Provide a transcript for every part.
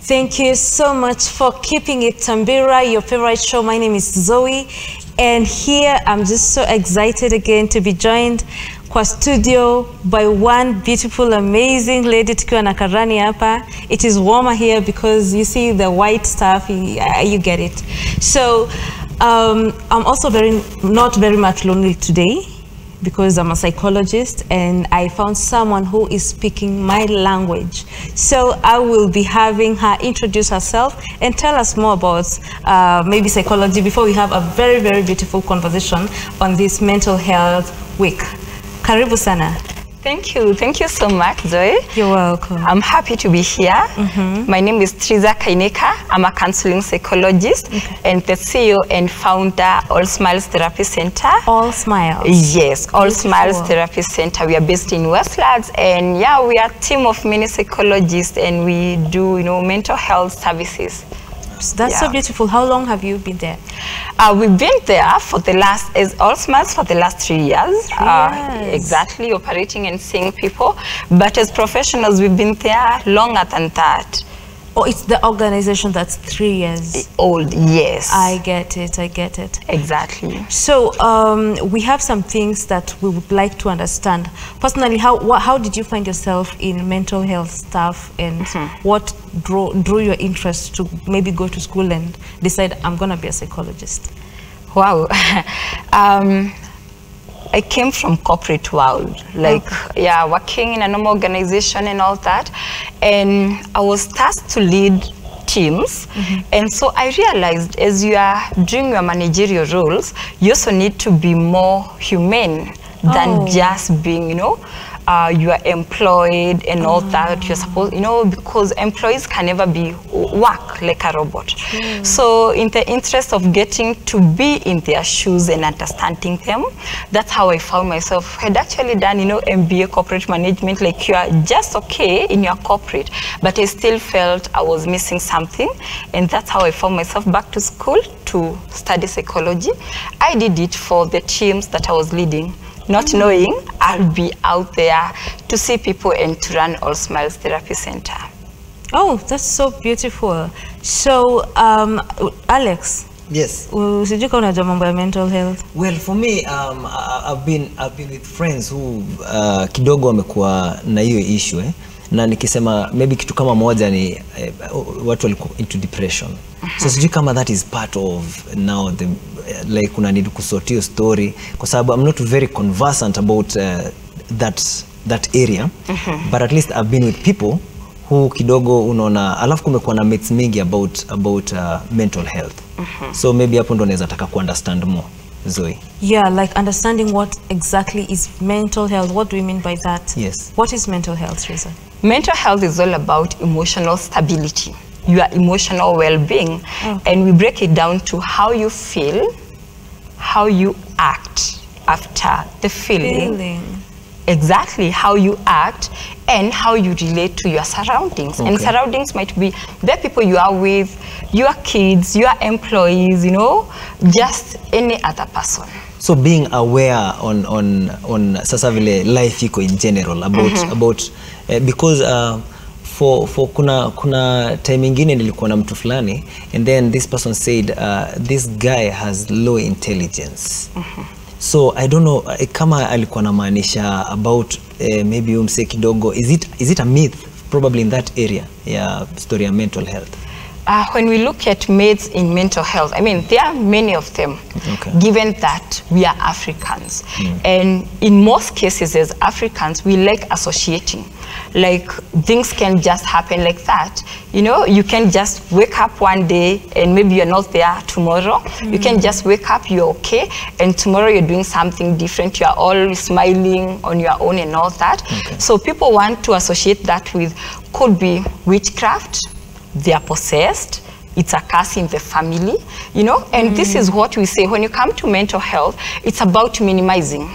Thank you so much for keeping it Tambira, your favorite show. My name is Zoe, and here I'm just so excited again to be joined kwa studio by one beautiful, amazing lady tukiwa na karani hapa. It is warmer here because you see the white stuff, you get it. So I'm also not very much lonely today, because I'm a psychologist and I found someone who is speaking my language. So I will be having her introduce herself and tell us more about maybe psychology before we have a very, very beautiful conversation on this mental health week. Karibu sana. Thank you so much, Zoe. You're welcome. I'm happy to be here. My name is Trizah Kainika. I'm a counseling psychologist and the CEO and founder All Smiles Therapy Center. All Smiles? Yes, All Smiles Therapy Center. We are based in Westlands, and yeah, we are a team of many psychologists, and we do, mental health services. That's so beautiful. How long have you been there? We've been there for the last, as All Smiles, for the last 3 years. Exactly, operating and seeing people. But as professionals, we've been there longer than that. Oh, it's the organization that's 3 years old. Yes, I get it. Exactly. So we have some things that we would like to understand. Personally, how did you find yourself in mental health stuff, and what drew your interest to maybe go to school and decide I'm gonna be a psychologist? Wow. I came from corporate world, working in a normal organization and all that, and I was tasked to lead teams, and so I realized as you are doing your managerial roles, you also need to be more humane than just being, you are employed and all that. You're supposed, because employees can never work like a robot. So in the interest of getting to be in their shoes and understanding them, that's how I found myself. I had actually done, MBA corporate management, like you are just okay in your corporate, but I still felt I was missing something, and that's how I found myself back to school to study psychology. I did it for the teams that I was leading, not knowing I'll be out there to see people and to run All Smiles Therapy Center. Oh, that's so beautiful. So, Alex. Yes. Sijui kama unajua mambo ya mental health. Well, for me, I've been with friends who kidogo wamekuwa na hiyo issue, na nikisema maybe kitu kama moja ni watu walikuwa into depression. So sijui kama that is part of now the like una need kusort your story, kwa sababu I'm not very conversant about that area, but at least I've been with people who kidogo unaona, alafu kumekuwa na myths mingi about mental health. So maybe hapo ndo naweza taka ku understand more, Zoe. Yeah, like understanding what exactly is mental health. What do we mean by that? Yes. What is mental health, Trizah? Mental health is all about emotional stability, your emotional well-being, and we break it down to how you feel, how you act after the feeling. Exactly, how you act and how you relate to your surroundings. And surroundings might be the people you are with, your kids, your employees, just any other person. So being aware on sasa vile life iko in general about because for kuna time ingine nilikuwa na mtu fulani, and then this person said this guy has low intelligence. So I don't know kama alikuwa na maanisha about maybe umse kidogo, is it a myth probably in that area, story of mental health? When we look at myths in mental health, I mean, there are many of them, given that we are Africans. And in most cases as Africans, we like associating. Like things can just happen like that. You can just wake up one day and maybe you're not there tomorrow. You can just wake up, you're okay, and tomorrow you're doing something different. You're always smiling on your own and all that. So people want to associate that with, could be witchcraft, they are possessed, it's a curse in the family, and this is what we say when you come to mental health. It's about minimizing.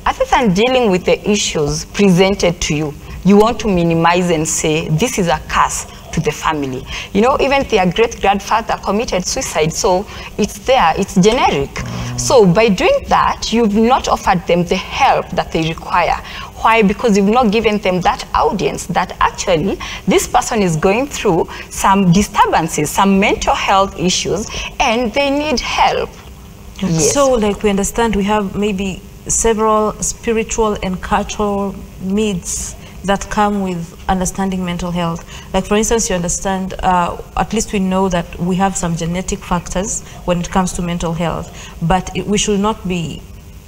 Other than dealing with the issues presented to you, you want to minimize and say this is a curse to the family. Even their great-grandfather committed suicide, so it's there, it's generic. So by doing that, you've not offered them the help that they require. Why? Because you've not given them that audience that actually this person is going through some disturbances, some mental health issues, and they need help. Yes. So, like, we understand we have maybe several spiritual and cultural needs that come with understanding mental health. Like, for instance, you understand, at least we know that we have some genetic factors when it comes to mental health, but we should not be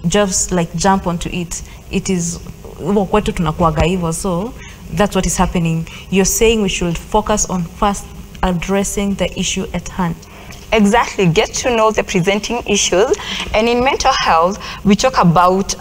just like jump onto it. It is kwetu tunakuwaga hivyo, so that's what is happening. You're saying we should focus on first addressing the issue at hand. Exactly, get to know the presenting issues. And in mental health, we talk about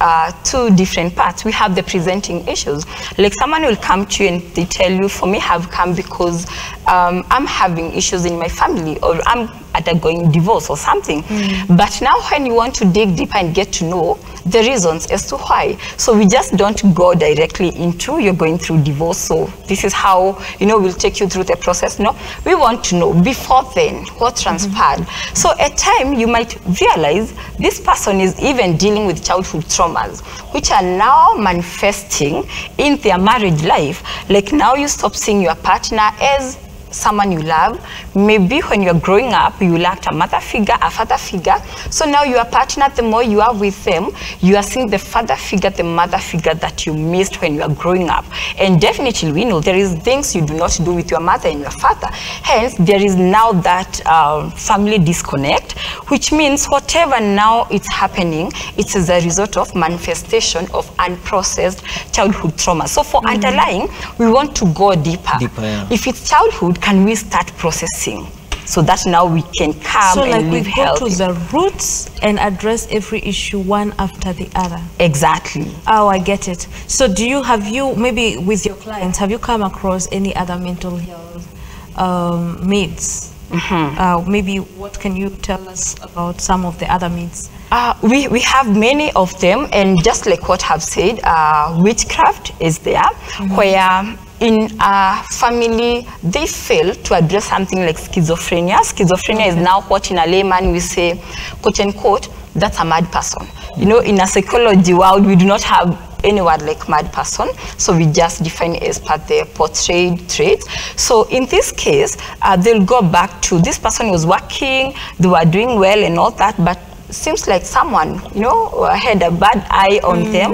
two different parts. We have the presenting issues. Like, someone will come to you and they tell you, for me, have come because I'm having issues in my family, or I'm undergoing divorce or something. But now when you want to dig deeper and get to know the reasons as to why, so we just don't go directly into you're going through divorce, so this is how, you know, we'll take you through the process. No, we want to know before then what transpired. So at time you might realize this person is even dealing with childhood traumas, which are now manifesting in their marriage life. Like, now you stop seeing your partner as someone you love. Maybe when you're growing up, you lacked a mother figure, a father figure. So now your partner, the more you are with them, you are seeing the father figure, the mother figure that you missed when you are growing up. And definitely we know there is things you do not do with your mother and your father. Hence, there is now that family disconnect, which means whatever now is happening, it's as a result of manifestation of unprocessed childhood trauma. So for underlying, we want to go deeper. Yeah. If it's childhood, can we start processing so that now we can come and live healthy? So like we go to the roots and address every issue one after the other. Exactly. Oh, I get it. So have you, maybe with your clients, have you come across any other mental health needs? Maybe what can you tell us about some of the other needs? We have many of them, and just like what I've said, witchcraft is there, where in a family they fail to address something like schizophrenia. Schizophrenia is now what in a layman we say, quote unquote, that's a mad person. You know, in a psychology world, we do not have any word like mad person, so we just define it as per the portrayed traits. So in this case, they'll go back to this person was working, they were doing well and all that, but seems like someone, you know, had a bad eye on them,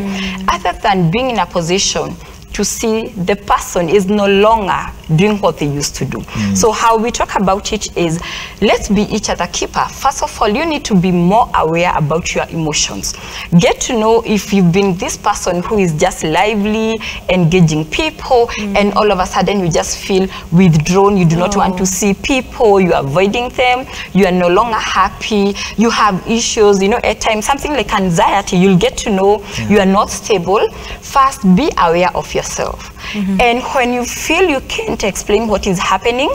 other than being in a position to see the person is no longer doing what they used to do. So how we talk about it is, let's be each other keeper. First of all, you need to be more aware about your emotions. Get to know if you've been this person who is just lively, engaging people, and all of a sudden you just feel withdrawn, you do not want to see people, you're avoiding them, you are no longer happy, you have issues, you know, at times something like anxiety, you'll get to know you are not stable. First, be aware of yourself. And when you feel you can't explain what is happening,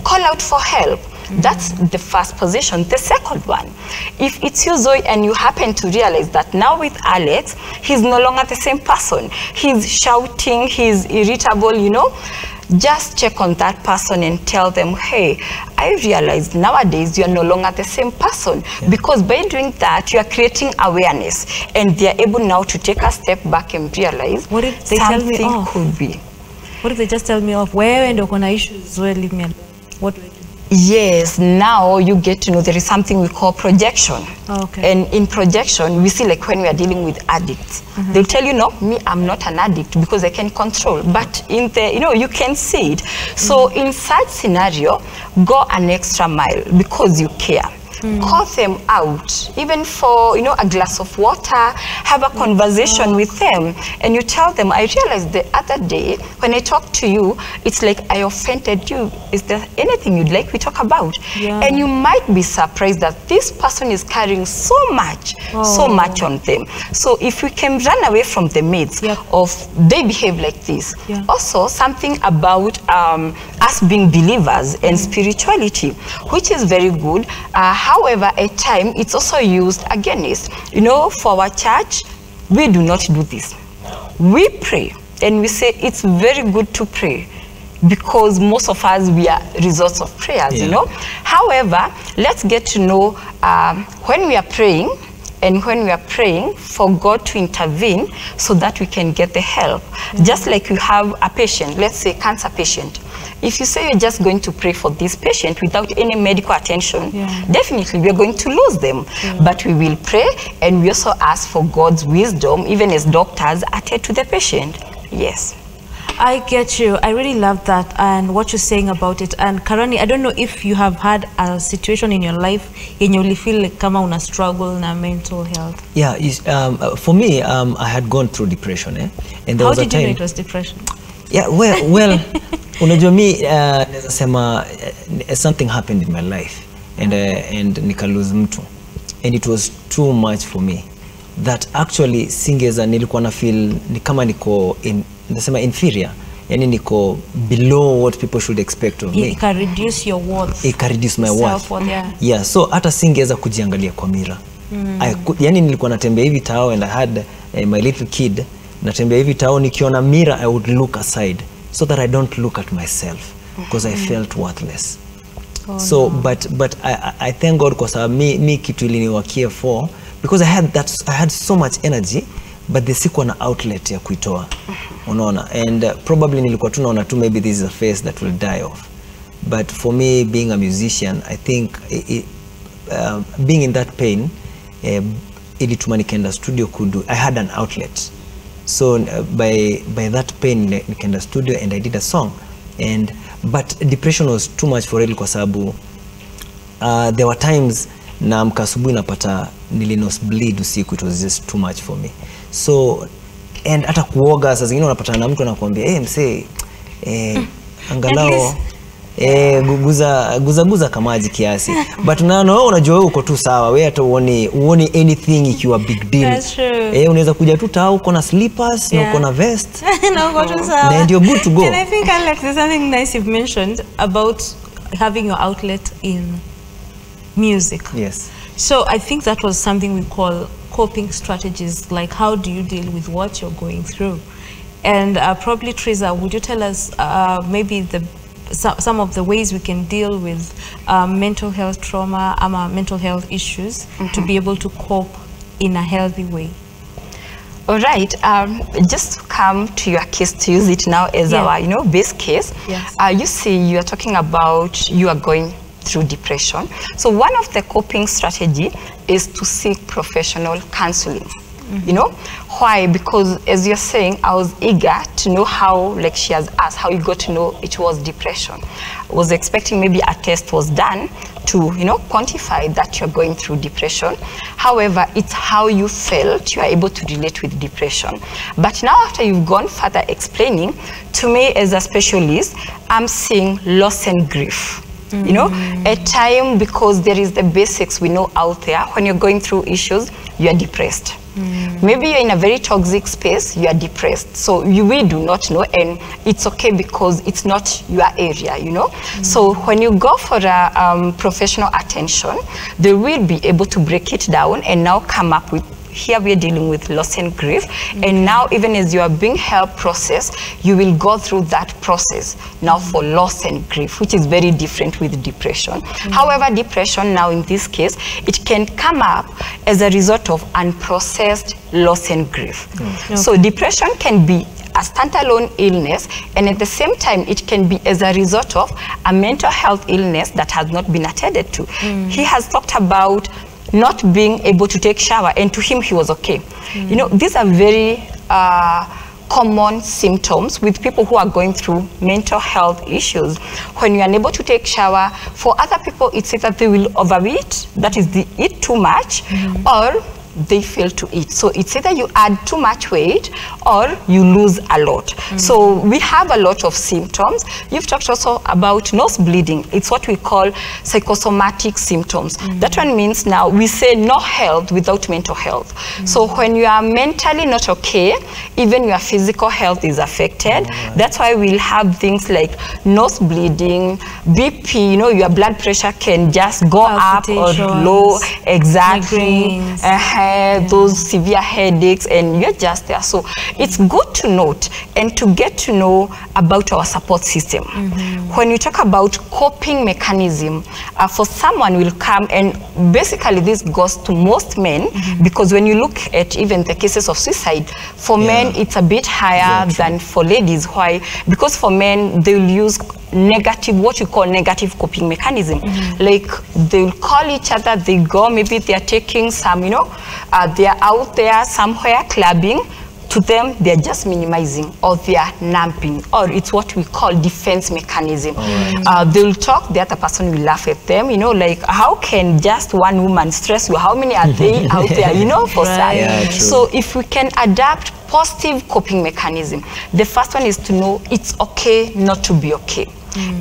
call out for help. That's the first position. The second one, if it's you, Zoe, and you happen to realize that now with Alex, he's no longer the same person. He's shouting, he's irritable, you know, just check on that person and tell them, hey, I realized nowadays you're no longer the same person. Because by doing that, you are creating awareness, and they're able now to take a step back and realize what if they tell me off? Could be. What if they just tell me off? Where and okona issues, well, leave me alone. What do I do? Yes, now you get to know there is something we call projection. And in projection, we see like when we are dealing with addicts, they'll tell you, no, me, I'm not an addict because I can control. But in the, you know, you can see it. So in such scenario, go an extra mile because you care. Call them out, even for, you know, a glass of water, have a conversation with them, and you tell them, I realized the other day when I talked to you, it's like I offended you. Is there anything you'd like we talk about? And you might be surprised that this person is carrying so much on them. So if we can run away from the myths of they behave like this. Also, something about us being believers and spirituality, which is very good. However, at times, it's also used against. You know, for our church, we do not do this. We pray, and we say it's very good to pray because most of us, we are results of prayers, you know. However, let's get to know when we are praying, and when we are praying for God to intervene so that we can get the help. Just like you have a patient, let's say cancer patient. If you say you're just going to pray for this patient without any medical attention, definitely we're going to lose them. But we will pray, and we also ask for God's wisdom, even as doctors attend to the patient. Yes. I get you. I really love that and what you're saying about it. And Karani, I don't know if you have had a situation in your life and you feel like kama una struggle na mental health. Yeah, for me, I had gone through depression. And there How was did a time, you know it was depression? Yeah, well, unajua mi naweza sema something happened in my life and nika lose mtu, and it was too much for me that actually singeza nilikuwa na feel ni kama niko nasema inferior, yani niko below what people should expect of me. It can reduce your worth. It can reduce my worth. Yeah, so hata singeza kujiangalia kwa mira. Yani nilikuwa natembea hivi tao and I had my little kid, natembea hivi tao nikiona mira I would look aside so that I don't look at myself because I felt worthless. So but I thank God because me kitu iliniwakia for because I had so much energy but sikuwa na outlet ya kuitoa. Unaona, and probably nilikuwa tu naona tu maybe this is a phase that will die off. But for me, being a musician, I think being in that pain ilituma nikaenda studio kudu. I had an outlet. So by that pain nikaenda studio and I did a song. But depression was too much for real kwa sababu there were times na mkasubuhi napata nilinos bleed usiku. It was just too much for me. So and hata kuoga saa zingine unapata na mtu anakuambia msee angalau guza kamaji kiasi but wewe unajua wewe uko tu sawa, wewe hata uone anything ikiwa big deal. That's true. Unaweza kuja tu tao uko na slippers na uko na vest na uko tu sawa, and you're good to go. And I think there's something nice you've mentioned about having your outlet in music. Yes. So I think that was something we call coping strategies, like how do you deal with what you're going through? And probably Trizah, would you tell us maybe some of the ways we can deal with mental health trauma or mental health issues to be able to cope in a healthy way? All right, just to come to your case, to use it now as our base case. Yes. You see, you are talking about you are going through depression. So one of the coping strategy is to seek professional counseling. You know why? Because as you're saying, I was eager to know how, like she has asked, how you got to know it was depression. I was expecting maybe a test was done to quantify that you're going through depression. However, it's how you felt you are able to relate with depression. But now after you've gone further explaining, to me as a specialist, I'm seeing loss and grief. A time, because there is the basics we know out there. When you're going through issues, you are depressed. Maybe you're in a very toxic space, you are depressed. So we do not know, and it's okay because it's not your area, So when you go for a professional attention, they will be able to break it down and now come up with, here we are dealing with loss and grief, and now even as you are being helped process, you will go through that process now for loss and grief, which is very different with depression. However, depression now in this case, it can come up as a result of unprocessed loss and grief. So depression can be a standalone illness, and at the same time it can be as a result of a mental health illness that has not been attended to. He has talked about not being able to take shower, and to him he was okay. These are very common symptoms with people who are going through mental health issues. When you are unable to take shower, for other people it's either they will overeat, that is they eat too much, or they fail to eat. So it's either you add too much weight or you lose a lot. So we have a lot of symptoms. You've talked also about nose bleeding. It's what we call psychosomatic symptoms. That one means now we say no health without mental health. So when you are mentally not okay, even your physical health is affected. That's why we'll have things like nose bleeding, BP, your blood pressure can just go up or low. Exactly. those severe headaches, and you're just there. So it's good to note and to get to know about our support system. When you talk about coping mechanism, for someone will come, and basically this goes to most men, because when you look at even the cases of suicide, for men it's a bit higher than for ladies. Why? Because for men they will use negative, what you call negative coping mechanism. Like they will call each other, they go, maybe they are taking some, you know, they are out there somewhere clubbing. To them, they're just minimizing, or they are numbing, or it's what we call defense mechanism. They'll talk, the other person will laugh at them, you know, like, how can just one woman stress you? How many are they out there, you know, for that? So if we can adapt positive coping mechanism, the first one is to know it's okay not to be okay.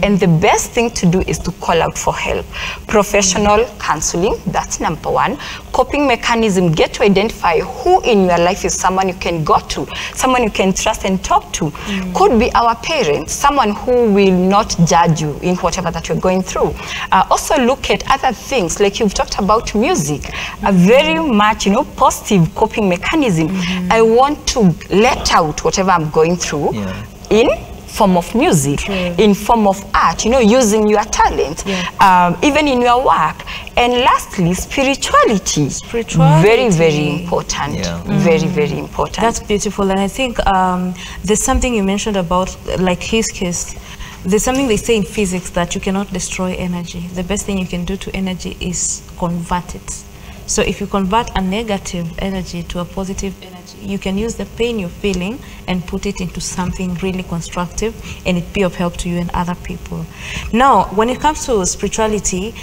And the best thing to do is to call out for help. Professional counseling, that's number one. Coping mechanism, get to identify who in your life is someone you can go to, someone you can trust and talk to. Could be our parents, someone who will not judge you in whatever that you're going through. Also look at other things, like you've talked about music, a very much, you know, positive coping mechanism. I want to let out whatever I'm going through in form of music, in form of art, you know, using your talent, even in your work. And lastly, spirituality. Very, very important. Very, very important. That's beautiful. And I think there's something you mentioned about, like his case. There's something they say in physics that you cannot destroy energy. The best thing you can do to energy is convert it. So if you convert a negative energy to a positive energy, you can use the pain you're feeling and put it into something really constructive, and it be of help to you and other people. Now, when it comes to spirituality,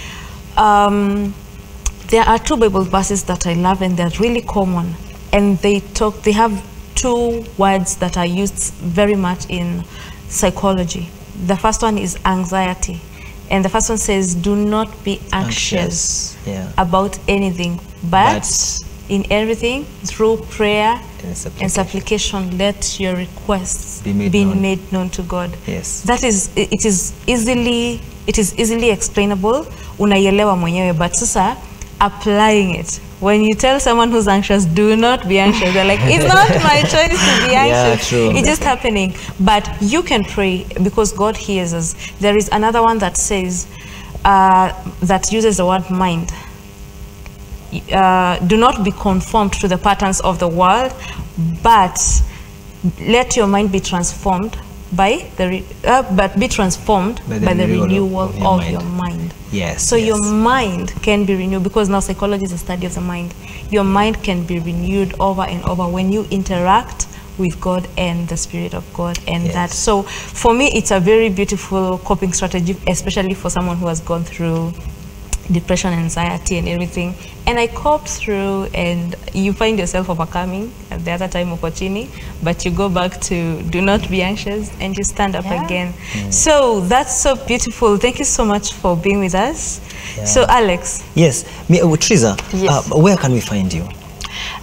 there are two Bible verses that I love, and they're really common. And they have two words that are used very much in psychology. The first one is anxiety. And the first one says, do not be anxious about anything, but in everything, through prayer and supplication, let your requests be made known to God. That is, it is easily explainable, unaielewa mwenyewe, but sasa applying it. When you tell someone who's anxious, do not be anxious, they're like, it's not my choice to be anxious. It's just happening. But you can pray because God hears us. There is another one that says, that uses the word mind. Do not be conformed to the patterns of the world, but let your mind be transformed by the renewal of your mind. So your mind can be renewed, because now psychology is a study of the mind. Your mind can be renewed over and over when you interact with God and the Spirit of God, and that. So for me, it's a very beautiful coping strategy, especially for someone who has gone through depression, anxiety, and everything. And I coped through, and you find yourself overcoming at the other time uko chini, but you go back to do not be anxious, and you stand up again. So that's so beautiful. Thank you so much for being with us. So Alex. Yes, Trizah, where can we find you?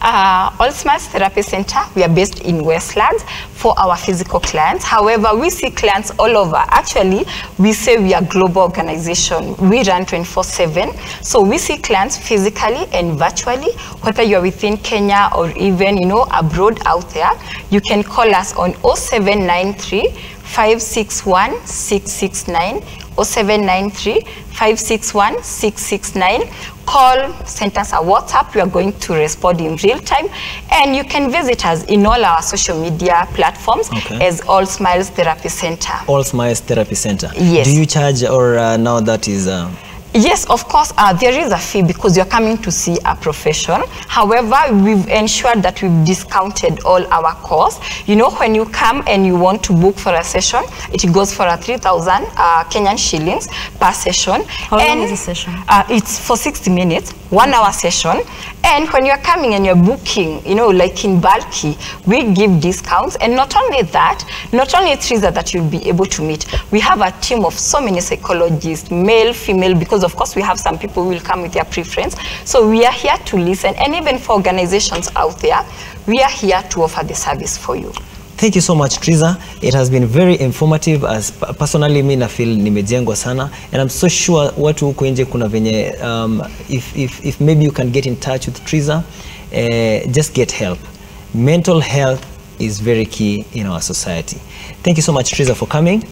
All Smiles Therapy Center, we are based in Westlands for our physical clients. However, we see clients all over. Actually, we say we are a global organization. We run 24/7. So we see clients physically and virtually, whether you're within Kenya or even, you know, abroad out there. You can call us on 0793 561 669, 0793 561 669. Call, send us a WhatsApp. We are going to respond in real time. And you can visit us in all our social media platforms as All Smiles Therapy Center. All Smiles Therapy Center. Yes. Do you charge, or now that is... Yes, of course, there is a fee because you're coming to see a profession. However, we've ensured that we've discounted all our costs. You know, when you come and you want to book for a session, it goes for a 3,000 Kenyan shillings per session. How long is the session? It's for 60 minutes, 1 hour session. And when you're coming and you're booking, you know, like in bulky, we give discounts. And not only that, not only Trizah that you'll be able to meet, we have a team of so many psychologists, male, female, because of course we have some people who will come with their preference. So we are here to listen, and even for organizations out there, we are here to offer the service for you. Thank you so much, Trizah. It has been very informative. As personally, me na feel nimejengwa sana, and I'm so sure watu huko nje kuna venye if maybe you can get in touch with Trizah just get help. Mental health is very key in our society. Thank you so much, Trizah, for coming.